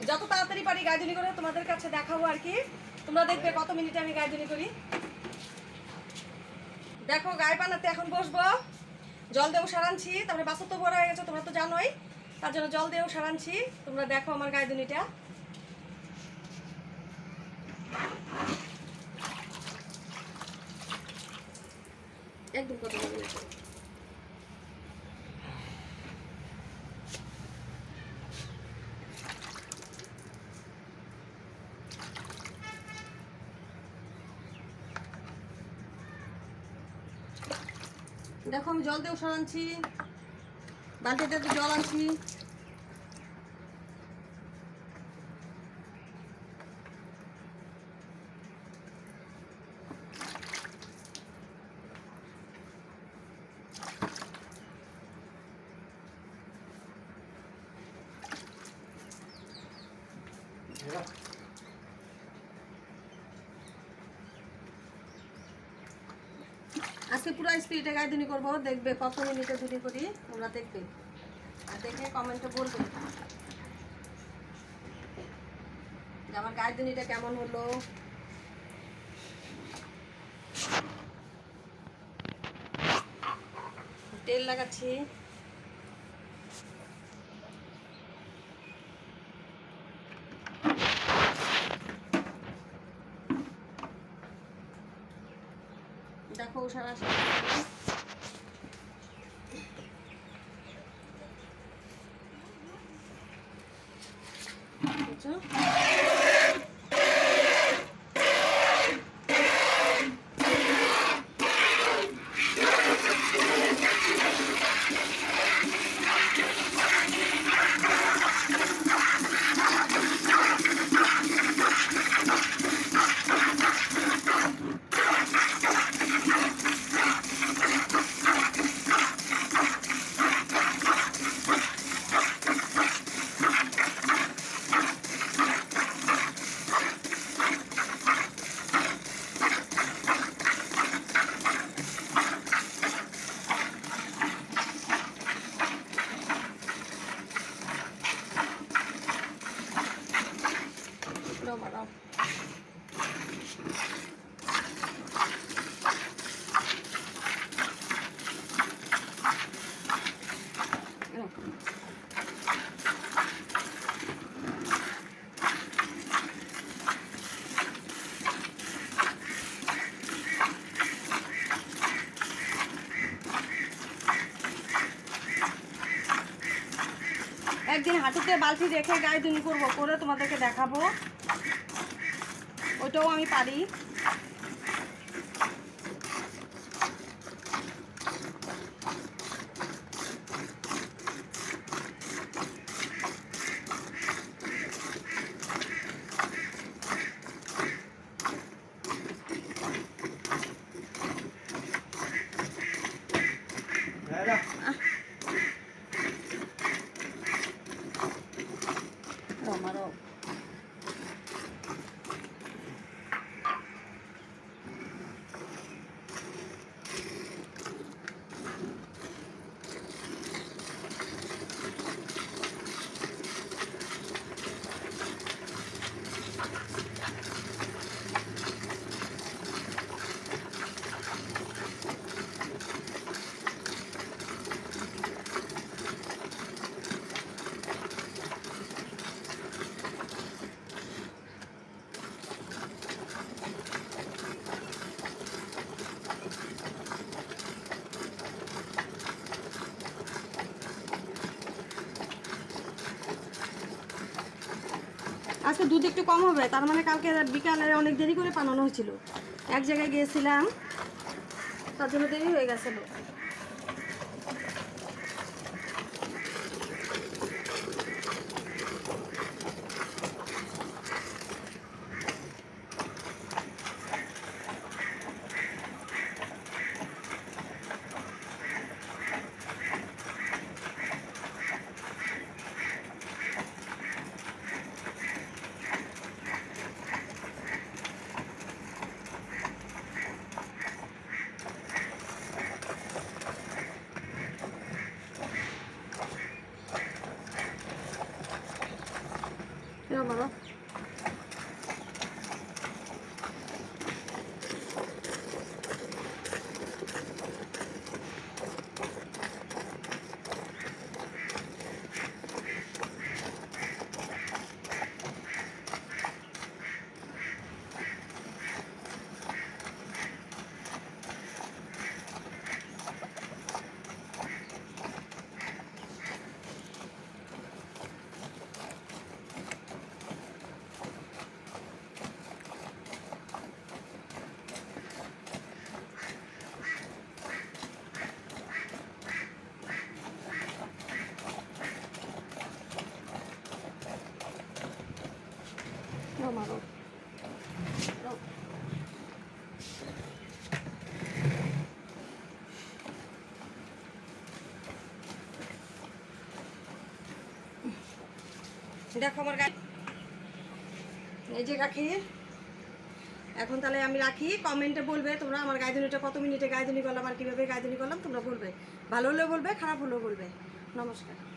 যত তাড়াতাড়ি পারি গার্ডেনিং করে তোমাদের কাছে দেখাবো আর কি। তোমরা দেখবে কত মিনিটে আমি গার্ডেনিং করি। দেখো গায়ে বানাতে এখন বসবো, জল দেও সারানছি, তারপরে বাসন তো বড় হয়ে গেছে তোমরা তো জানোই, তার জন্য জল দেও সারানছি। তোমরা দেখো আমার গার্ডেনিংটা। একদম কথা বলবে না। দেখো আমি জল দিয়েও সরানছি, বালতিতে জল আনছি। আজকে পুরো স্পিডে গাইডুনি করবো, দেখবে কত মিনিটে ধুনি করি তোমরা দেখবে, আর দেখে কমেন্টে বলবে যে আমার গাইডুনিটা কেমন হলো। তেল লাগাচ্ছি। দেখো সারা বাড়াও। একদিন হাঁটুতে বালতি রেখে গাইডুনি করবো, করে তোমাদেরকে দেখাবো, ওইটাও আমি পারি। আমারও আজকে দুধ একটু কম হবে, তার মানে কালকে বিকালে অনেক দেরি করে বানানো হয়েছিল, এক জায়গায় গিয়েছিলাম, তার জন্য দেরি হয়ে গেছিলো। মারো। মারো। দেখো আমার গায়ে এই যে রাখি। এখন তাহলে আমি রাখি, কমেন্টে বলবে তোমরা আমার গাইদুনিটা কত মিনিটে গাইদুনি করলাম আর কীভাবে গাইদুনি করলাম তোমরা বলবে, ভালো হলেও বলবে, খারাপ হলেও বলবে। নমস্কার।